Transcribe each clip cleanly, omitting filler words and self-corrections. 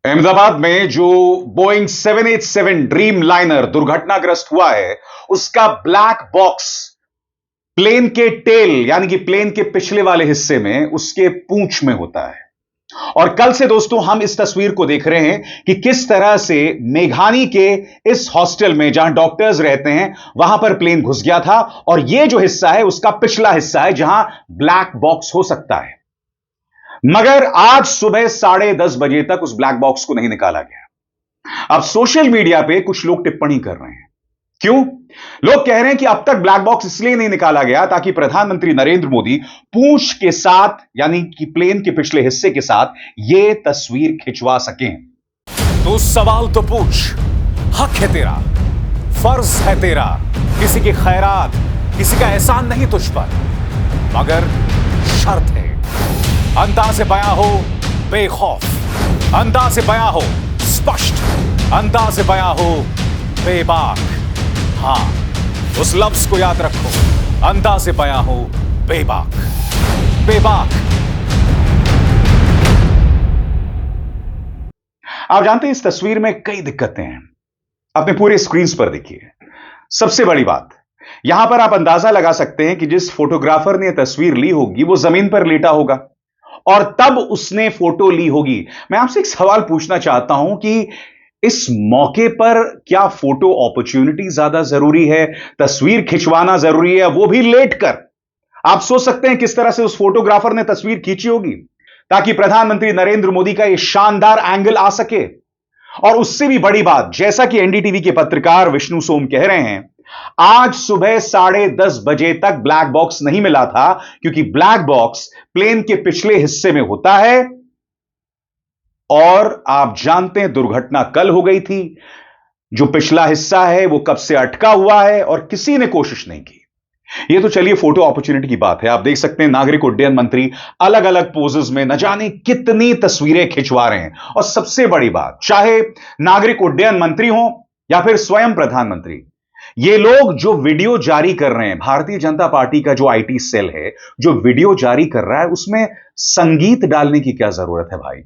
अहमदाबाद में जो Boeing 787 dream liner दुर्घटनाग्रस्त हुआ है, उसका ब्लैक बॉक्स प्लेन के टेल यानी कि प्लेन के पिछले वाले हिस्से में उसके पूंछ में होता है। और कल से दोस्तों हम इस तस्वीर को देख रहे हैं कि किस तरह से मेघानी के इस हॉस्टल में जहां डॉक्टर्स रहते हैं वहां पर प्लेन घुस गया था और यह जो हिस्सा है उसका पिछला हिस्सा है जहां ब्लैक बॉक्स हो सकता है। मगर आज सुबह 10:30 बजे तक उस ब्लैक बॉक्स को नहीं निकाला गया। अब सोशल मीडिया पे कुछ लोग टिप्पणी कर रहे हैं। क्यों? लोग कह रहे हैं कि अब तक ब्लैक बॉक्स इसलिए नहीं निकाला गया ताकि प्रधानमंत्री नरेंद्र मोदी पूंछ के साथ यानी कि प्लेन के पिछले हिस्से के साथ यह तस्वीर खिंचवा सकें। तो सवाल तो पूछ, हक है तेरा, फर्ज है तेरा, किसी की खैरात, किसी का एहसान नहीं तुझ पर, मगर शर्त है अंदाज़े बयां हो बेखौफ, अंदाज़े बयां हो स्पष्ट, अंदाज़े बयां हो बेबाक। हां, उस लफ्ज को याद रखो, अंदाज़े बयां हो बेबाक। बेबाक। आप जानते हैं इस तस्वीर में कई दिक्कतें हैं। अपने पूरे स्क्रीन पर देखिए। सबसे बड़ी बात, यहां पर आप अंदाजा लगा सकते हैं कि जिस फोटोग्राफर ने यह तस्वीर ली होगी वो जमीन पर लेटा होगा और तब उसने फोटो ली होगी। मैं आपसे एक सवाल पूछना चाहता हूं कि इस मौके पर क्या फोटो अपॉर्चुनिटी ज्यादा जरूरी है, तस्वीर खिंचवाना जरूरी है, वो भी लेटकर? आप सोच सकते हैं किस तरह से उस फोटोग्राफर ने तस्वीर खींची होगी ताकि प्रधानमंत्री नरेंद्र मोदी का यह शानदार एंगल आ सके। और उससे भी बड़ी बात, जैसा कि एनडीटीवी के पत्रकार विष्णु सोम कह रहे हैं, आज सुबह 10:30 बजे तक ब्लैक बॉक्स नहीं मिला था क्योंकि ब्लैक बॉक्स प्लेन के पिछले हिस्से में होता है और आप जानते हैं दुर्घटना कल हो गई थी। जो पिछला हिस्सा है वो कब से अटका हुआ है और किसी ने कोशिश नहीं की। ये तो चलिए फोटो अपॉर्चुनिटी की बात है। आप देख सकते हैं नागरिक उड्डयन मंत्री अलग अलग पोजेस में न जाने कितनी तस्वीरें खिंचवा रहे हैं। और सबसे बड़ी बात, चाहे नागरिक उड्डयन मंत्री हो या फिर स्वयं प्रधानमंत्री, ये लोग जो वीडियो जारी कर रहे हैं, भारतीय जनता पार्टी का जो आईटी सेल है जो वीडियो जारी कर रहा है, उसमें संगीत डालने की क्या जरूरत है भाई?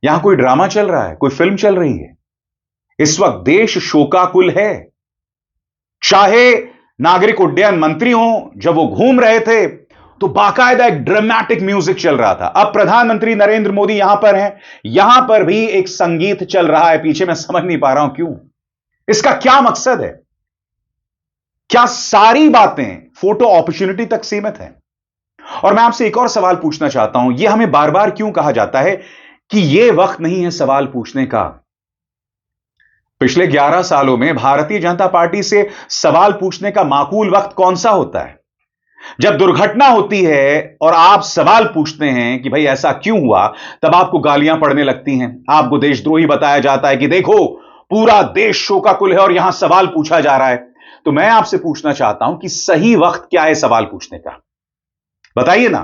यहां कोई ड्रामा चल रहा है, कोई फिल्म चल रही है। इस वक्त देश शोकाकुल है। चाहे नागरिक उड्डयन मंत्री हो, जब वो घूम रहे थे तो बाकायदा एक ड्रामेटिक म्यूजिक चल रहा था। अब प्रधानमंत्री नरेंद्र मोदी यहां पर हैं, यहां पर भी एक संगीत चल रहा है पीछे। मैं समझ नहीं पा रहा हूं क्यों, इसका क्या मकसद है? क्या सारी बातें फोटो अपॉर्चुनिटी तक सीमित हैं? और मैं आपसे एक और सवाल पूछना चाहता हूं। यह हमें बार बार क्यों कहा जाता है कि यह वक्त नहीं है सवाल पूछने का? पिछले 11 सालों में भारतीय जनता पार्टी से सवाल पूछने का माकूल वक्त कौन सा होता है? जब दुर्घटना होती है और आप सवाल पूछते हैं कि भाई ऐसा क्यों हुआ, तब आपको गालियां पड़ने लगती हैं, आपको देशद्रोही बताया जाता है कि देखो पूरा देश शोकाकुल है और यहां सवाल पूछा जा रहा है। तो मैं आपसे पूछना चाहता हूं कि सही वक्त क्या है सवाल पूछने का? बताइए ना।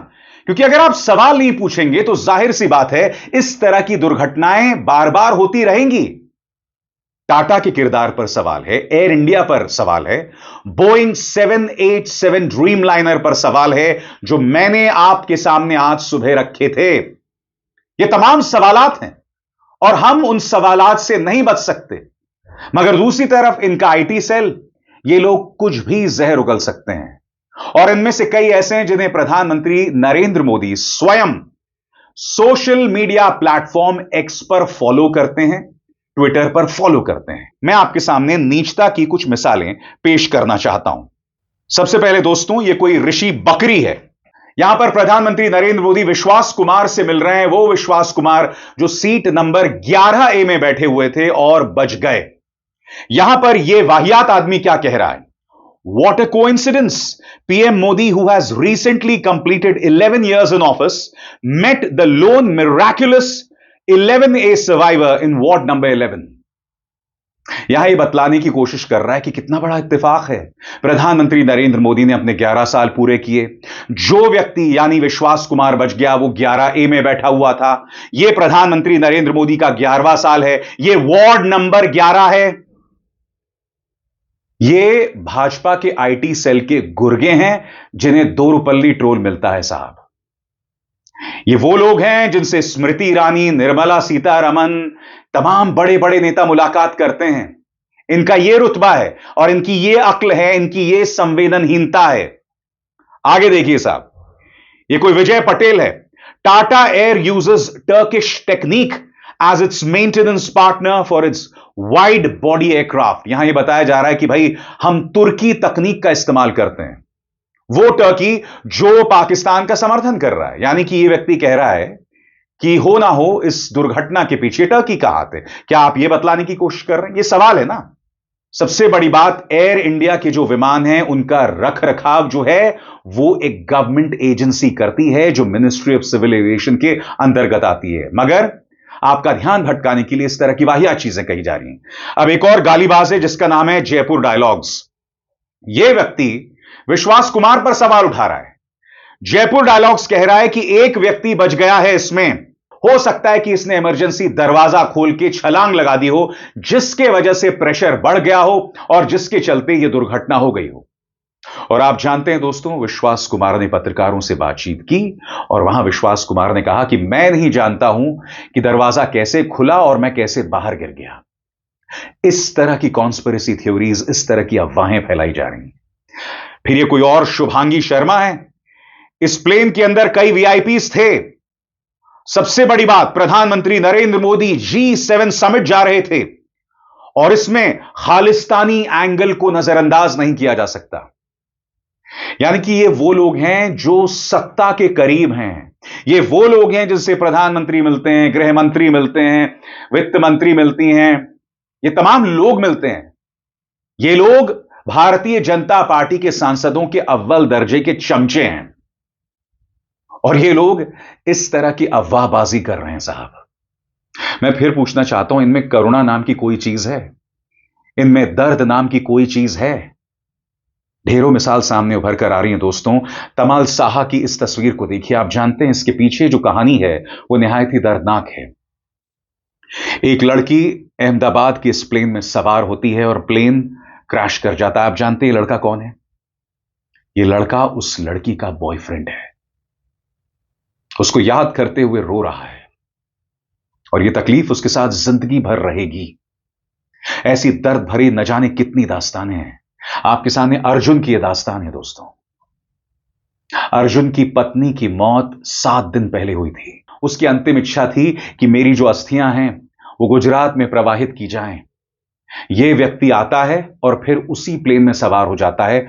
क्योंकि अगर आप सवाल नहीं पूछेंगे तो जाहिर सी बात है इस तरह की दुर्घटनाएं बार बार होती रहेंगी। टाटा के किरदार पर सवाल है, एयर इंडिया पर सवाल है, बोइंग 787 ड्रीम लाइनर पर सवाल है जो मैंने आपके सामने आज सुबह रखे थे। ये तमाम सवालात हैं और हम उन सवालात से नहीं बच सकते। मगर दूसरी तरफ इनका आईटी सेल, ये लोग कुछ भी जहर उगल सकते हैं। और इनमें से कई ऐसे हैं जिन्हें प्रधानमंत्री नरेंद्र मोदी स्वयं सोशल मीडिया प्लेटफॉर्म एक्स पर फॉलो करते हैं, ट्विटर पर फॉलो करते हैं। मैं आपके सामने नीचता की कुछ मिसालें पेश करना चाहता हूं। सबसे पहले दोस्तों, यह कोई ऋषि बकरी है। यहां पर प्रधानमंत्री नरेंद्र मोदी विश्वास कुमार से मिल रहे हैं, वो विश्वास कुमार जो सीट नंबर 11A में बैठे हुए थे और बच गए। यहां पर यह वाहियात आदमी क्या कह रहा है? What a coincidence! PM Modi, who has recently completed 11 years in office, met the lone miraculous 11A survivor in Ward number 11. यहां यह बतलाने की कोशिश कर रहा है कि कितना बड़ा इत्तेफाक है। प्रधानमंत्री नरेंद्र मोदी ने अपने 11 साल पूरे किए। जो व्यक्ति यानी विश्वास कुमार बच गया वो 11A में बैठा हुआ था। यह प्रधानमंत्री नरेंद्र मोदी का 11वां साल है। यह वार्ड नंबर 11 है। ये भाजपा के आईटी सेल के गुर्गे हैं जिन्हें 2 रुपल्ली ट्रोल मिलता है साहब। ये वो लोग हैं जिनसे स्मृति ईरानी, निर्मला सीतारमण, तमाम बड़े बड़े नेता मुलाकात करते हैं। इनका ये रुतबा है और इनकी ये अक्ल है, इनकी ये संवेदनहीनता है। आगे देखिए साहब, ये कोई विजय पटेल है। Tata Air uses Turkish Technic as its maintenance partner for its wide body aircraft. यहां यह बताया जा रहा है कि भाई हम तुर्की तकनीक का इस्तेमाल करते हैं, वो टर्की जो पाकिस्तान का समर्थन कर रहा है। यानी कि यह व्यक्ति कह रहा है कि हो ना हो इस दुर्घटना के पीछे टर्की का हाथ है। क्या आप यह बतलाने की कोशिश कर रहे हैं? यह सवाल है ना। सबसे बड़ी बात, एयर इंडिया के जो विमान हैं उनका रख रखाव जो है वो एक गवर्नमेंट एजेंसी करती है जो मिनिस्ट्री ऑफ सिविल एविएशन के अंतर्गत आती है। मगर आपका ध्यान भटकाने के लिए इस तरह की वाहियात चीजें कही जा रही हैं। अब एक और गालीबाज है जिसका नाम है जयपुर डायलॉग्स। यह व्यक्ति विश्वास कुमार पर सवाल उठा रहा है। जयपुर डायलॉग्स कह रहा है कि एक व्यक्ति बच गया है इसमें, हो सकता है कि इसने इमरजेंसी दरवाजा खोल के छलांग लगा दी हो, जिसके वजह से प्रेशर बढ़ गया हो और जिसके चलते यह दुर्घटना हो गई हो। और आप जानते हैं दोस्तों, विश्वास कुमार ने पत्रकारों से बातचीत की और वहां विश्वास कुमार ने कहा कि मैं नहीं जानता हूं कि दरवाजा कैसे खुला और मैं कैसे बाहर गिर गया। इस तरह की कॉन्स्पिरेसी थ्योरीज, इस तरह की अफवाहें फैलाई जा रही हैं। फिर ये कोई और शुभांगी शर्मा है। इस प्लेन के अंदर कई वीआईपीज थे। सबसे बड़ी बात, प्रधानमंत्री नरेंद्र मोदी G7 समिट जा रहे थे और इसमें खालिस्तानी एंगल को नजरअंदाज नहीं किया जा सकता। यानी कि ये वो लोग हैं जो सत्ता के करीब हैं। ये वो लोग हैं जिनसे प्रधानमंत्री मिलते हैं, गृह मंत्री मिलते हैं, वित्त मंत्री मिलती हैं, ये तमाम लोग मिलते हैं। ये लोग भारतीय जनता पार्टी के सांसदों के अव्वल दर्जे के चमचे हैं और ये लोग इस तरह की अफवाहबाजी कर रहे हैं। साहब, मैं फिर पूछना चाहता हूं, इनमें करुणा नाम की कोई चीज है? इनमें दर्द नाम की कोई चीज है? ढेरों मिसाल सामने उभर कर आ रही हैं दोस्तों। तमाल साहा की इस तस्वीर को देखिए। आप जानते हैं इसके पीछे जो कहानी है वो निहायत ही दर्दनाक है। एक लड़की अहमदाबाद के इस प्लेन में सवार होती है और प्लेन क्रैश कर जाता है। आप जानते हैं लड़का कौन है? यह लड़का उस लड़की का बॉयफ्रेंड है। उसको याद करते हुए रो रहा है और यह तकलीफ उसके साथ जिंदगी भर रहेगी। ऐसी दर्द भरी न जाने कितनी दास्तानें हैं। आपके सामने अर्जुन की यह दास्तान है दोस्तों। अर्जुन की पत्नी की मौत 7 दिन पहले हुई थी। उसकी अंतिम इच्छा थी कि मेरी जो अस्थियां हैं वो गुजरात में प्रवाहित की जाएं। यह व्यक्ति आता है और फिर उसी प्लेन में सवार हो जाता है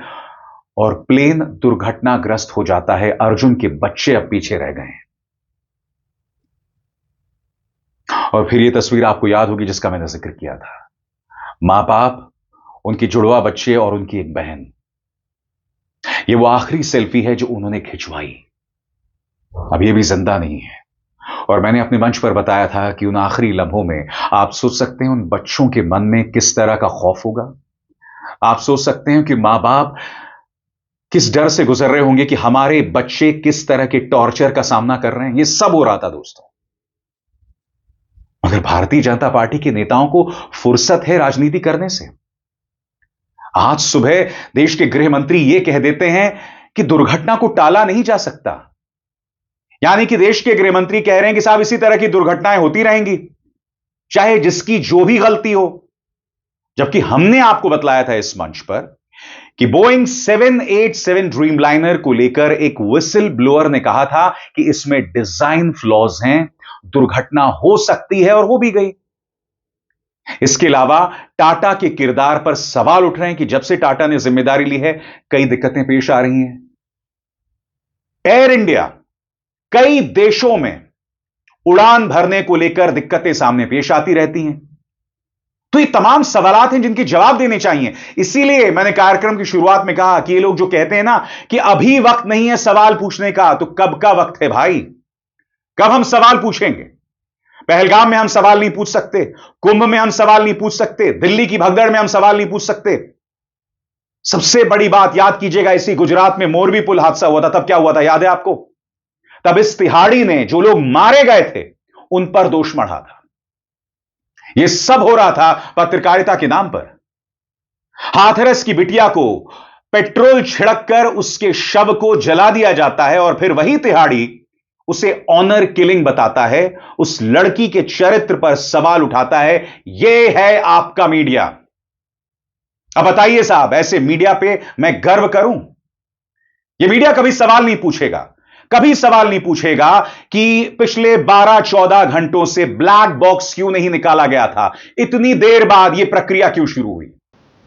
और प्लेन दुर्घटनाग्रस्त हो जाता है। अर्जुन के बच्चे अब पीछे रह गए हैं। और फिर यह तस्वीर आपको याद होगी जिसका मैंने जिक्र किया था। मां बाप, उनके जुड़वा बच्चे और उनकी एक बहन। यह वो आखिरी सेल्फी है जो उन्होंने खिंचवाई। अब यह भी जिंदा नहीं है। और मैंने अपने मंच पर बताया था कि उन आखिरी लम्हों में आप सोच सकते हैं उन बच्चों के मन में किस तरह का खौफ होगा। आप सोच सकते हैं कि मां बाप किस डर से गुजर रहे होंगे कि हमारे बच्चे किस तरह के टॉर्चर का सामना कर रहे हैं। यह सब हो रहा था दोस्तों। मगर भारतीय जनता पार्टी के नेताओं को फुर्सत है राजनीति करने से। आज सुबह देश के गृह मंत्री यह कह देते हैं कि दुर्घटना को टाला नहीं जा सकता। यानी कि देश के गृह मंत्री कह रहे हैं कि साहब इसी तरह की दुर्घटनाएं होती रहेंगी, चाहे जिसकी जो भी गलती हो। जबकि हमने आपको बतलाया था इस मंच पर कि बोइंग 787 ड्रीमलाइनर को लेकर एक विसल ब्लोअर ने कहा था कि इसमें डिजाइन फ्लॉज हैं, दुर्घटना हो सकती है और हो भी गई। इसके अलावा टाटा के किरदार पर सवाल उठ रहे हैं कि जब से टाटा ने जिम्मेदारी ली है कई दिक्कतें पेश आ रही हैं। एयर इंडिया कई देशों में उड़ान भरने को लेकर दिक्कतें सामने पेश आती रहती हैं। तो ये तमाम सवालात हैं जिनके जवाब देने चाहिए। इसीलिए मैंने कार्यक्रम की शुरुआत में कहा कि ये लोग जो कहते हैं ना कि अभी वक्त नहीं है सवाल पूछने का, तो कब का वक्त है भाई? कब हम सवाल पूछेंगे? पहलगाम में हम सवाल नहीं पूछ सकते, कुंभ में हम सवाल नहीं पूछ सकते, दिल्ली की भगदड़ में हम सवाल नहीं पूछ सकते। सबसे बड़ी बात याद कीजिएगा, इसी गुजरात में मोरबी पुल हादसा हुआ था, तब क्या हुआ था याद है आपको? तब इस तिहाड़ी ने जो लोग मारे गए थे उन पर दोष मढ़ा था। यह सब हो रहा था पत्रकारिता के नाम पर। हाथरस की बिटिया को पेट्रोल छिड़क कर उसके शव को जला दिया जाता है और फिर वही तिहाड़ी उसे ऑनर किलिंग बताता है, उस लड़की के चरित्र पर सवाल उठाता है। यह है आपका मीडिया। अब बताइए साहब, ऐसे मीडिया पे मैं गर्व करूं? यह मीडिया कभी सवाल नहीं पूछेगा, कभी सवाल नहीं पूछेगा कि पिछले 12-14 घंटों से ब्लैक बॉक्स क्यों नहीं निकाला गया था, इतनी देर बाद यह प्रक्रिया क्यों शुरू हुई।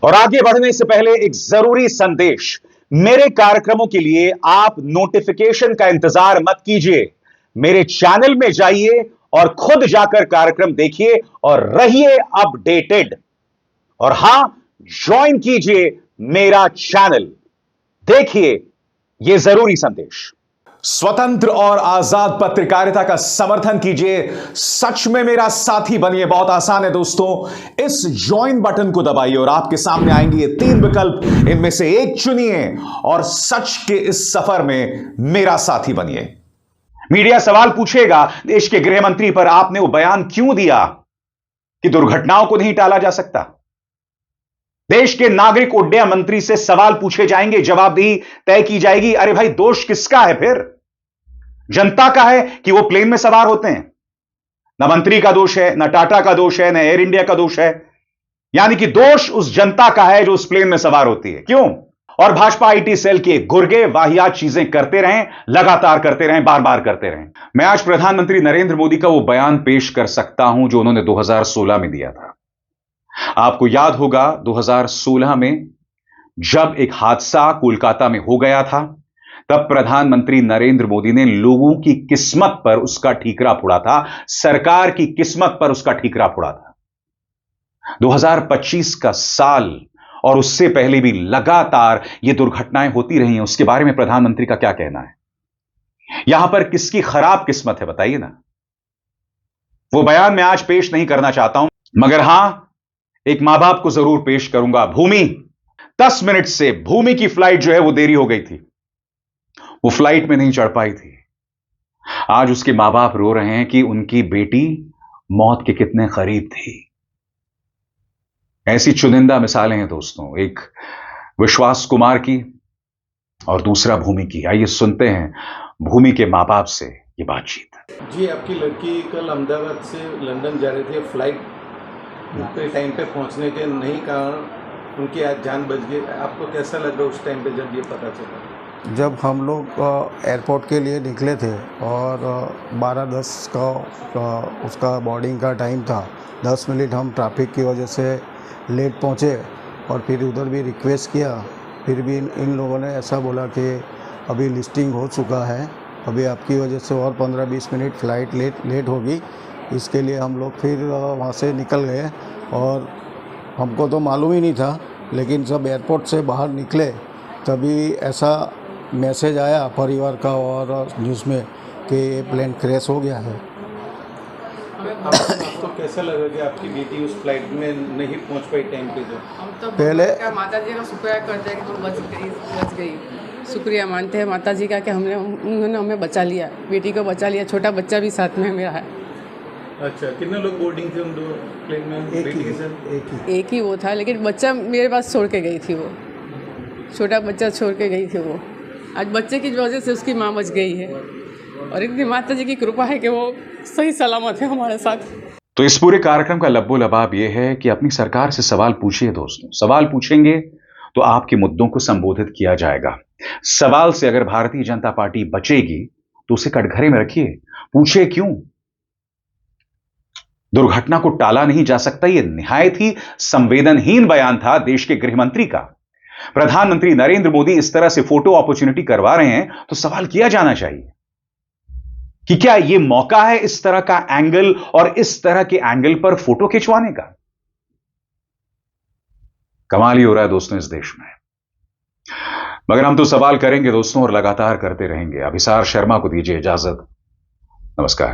और आगे बढ़ने से पहले एक जरूरी संदेश, मेरे कार्यक्रमों के लिए आप नोटिफिकेशन का इंतजार मत कीजिए, मेरे चैनल में जाइए और खुद जाकर कार्यक्रम देखिए और रहिए अपडेटेड। और हां, ज्वाइन कीजिए मेरा चैनल, देखिए यह जरूरी संदेश। स्वतंत्र और आजाद पत्रकारिता का समर्थन कीजिए, सच में मेरा साथी बनिए। बहुत आसान है दोस्तों, इस ज्वाइन बटन को दबाइए और आपके सामने आएंगे ये 3 विकल्प, इनमें से एक चुनिए और सच के इस सफर में मेरा साथी बनिए। मीडिया सवाल पूछेगा, देश के गृह मंत्री पर आपने वो बयान क्यों दिया कि दुर्घटनाओं को नहीं टाला जा सकता। देश के नागरिक उड्डयन मंत्री से सवाल पूछे जाएंगे, जवाबदेही तय की जाएगी। अरे भाई, दोष किसका है फिर? जनता का है कि वो प्लेन में सवार होते हैं? ना मंत्री का दोष है, ना टाटा का दोष है, ना एयर इंडिया का दोष है। यानी कि दोष उस जनता का है जो उस प्लेन में सवार होती है। क्यों? और भाजपा आईटी सेल के गुर्गे वाहियात चीजें करते रहें, लगातार करते रहें, बार बार करते रहें। मैं आज प्रधानमंत्री नरेंद्र मोदी का वो बयान पेश कर सकता हूं जो उन्होंने 2016 में दिया था। आपको याद होगा 2016 में जब एक हादसा कोलकाता में हो गया था, तब प्रधानमंत्री नरेंद्र मोदी ने लोगों की किस्मत पर उसका ठीकरा फोड़ा था, सरकार की किस्मत पर उसका ठीकरा फोड़ा था। 2025 का साल और उससे पहले भी लगातार ये दुर्घटनाएं होती रही हैं। उसके बारे में प्रधानमंत्री का क्या कहना है? यहां पर किसकी खराब किस्मत है बताइए ना। वो बयान मैं आज पेश नहीं करना चाहता हूं, मगर हां, एक मां बाप को जरूर पेश करूंगा। भूमि, 10 मिनट से भूमि की फ्लाइट जो है वो देरी हो गई थी, वो फ्लाइट में नहीं चढ़ पाई थी। आज उसके मां बाप रो रहे हैं कि उनकी बेटी मौत के कितने करीब थी। ऐसी चुनिंदा मिसालें हैं दोस्तों, एक विश्वास कुमार की और दूसरा भूमि की। आइए सुनते हैं भूमि के मां बाप से ये बातचीत। जी, आपकी लड़की कल अहमदाबाद से लंदन जा रही थी, फ्लाइट पे टाइम पे पहुंचने के नहीं कारण उनकी आज जान बच गई। आपको कैसा लग रहा उस टाइम पे जब ये पता चला? जब हम लोग एयरपोर्ट के लिए निकले थे और 12:10 का उसका बोर्डिंग का टाइम था, 10 मिनट हम ट्रैफिक की वजह से लेट पहुँचे और फिर उधर भी रिक्वेस्ट किया, फिर भी इन लोगों ने ऐसा बोला कि अभी लिस्टिंग हो चुका है, अभी आपकी वजह से और 15-20 मिनट फ़्लाइट लेट होगी। इसके लिए हम लोग फिर वहाँ से निकल गए और हमको तो मालूम ही नहीं था, लेकिन जब एयरपोर्ट से बाहर निकले तभी ऐसा मैसेज आया परिवार का और न्यूज़ में कि ये प्लेन क्रैश हो गया है। आपको कैसा लगा कि आपकी बेटी उस फ्लाइट में नहीं पहुंच पाई टाइम पे? जो हम तो पहले माता जी का शुक्रिया करते हैं कि वो बच गई। शुक्रिया मानते हैं माता जी का कि उन्होंने हमें बचा लिया, बेटी को बचा लिया। छोटा बच्चा भी साथ में मेरा है। अच्छा, कितने लोग बोर्डिंग थे उन दो प्लेन में? एक ही वो था, लेकिन बच्चा मेरे पास छोड़ के गई थी। वो छोटा बच्चा छोड़ के गई थी। वो आज बच्चे की वजह से उसकी माँ बच गई है और इतनी माता जी की कृपा है कि वो सही सलामत है हमारे साथ। तो इस पूरे कार्यक्रम का लब्बो लबाब यह है कि अपनी सरकार से सवाल पूछिए दोस्तों। सवाल पूछेंगे तो आपके मुद्दों को संबोधित किया जाएगा। सवाल से अगर भारतीय जनता पार्टी बचेगी तो उसे कटघरे में रखिए, पूछे क्यों। दुर्घटना को टाला नहीं जा सकता, यह निहायत ही संवेदनहीन बयान था देश के गृह मंत्री का। प्रधानमंत्री नरेंद्र मोदी इस तरह से फोटो अपॉर्चुनिटी करवा रहे हैं तो सवाल किया जाना चाहिए कि क्या यह मौका है इस तरह का एंगल और इस तरह के एंगल पर फोटो खिंचवाने का। कमाल ही हो रहा है दोस्तों इस देश में। मगर हम तो सवाल करेंगे दोस्तों और लगातार करते रहेंगे। अभिसार शर्मा को दीजिए इजाजत। नमस्कार।